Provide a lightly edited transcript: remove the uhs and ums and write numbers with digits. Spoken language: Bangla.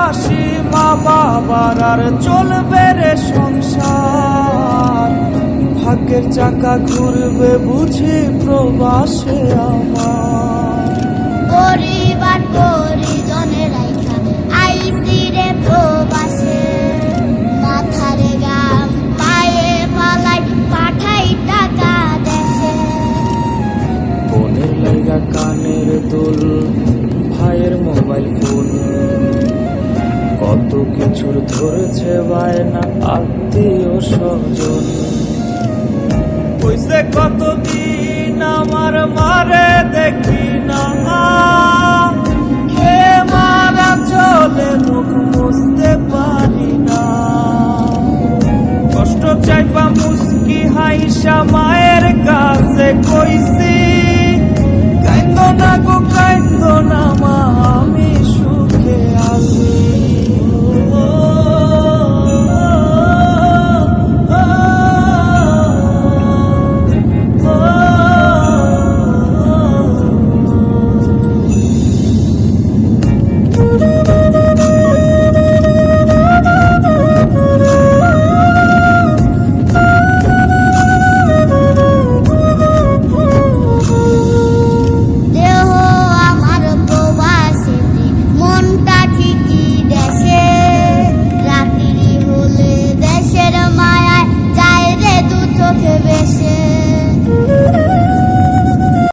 হাসি মা বাবার আর চলবে রে সংসার। ভাগ্যের চাকা ঘুরবে বুঝি প্রবাসে আমার। পরিবার পরিজনের রাইখা আইসি রে প্রবাসে, মাথারে গাম পায়ে পালাই পাঠাই টাকা দেশে। বোনের লাইগা কানের দুল, ভাইয়ের মোবাইল ফোন, কত কিছুর ধরেছে বায়না আত্মীয় স্বজন। হইছে কতদিন আমার মারে দেখি না।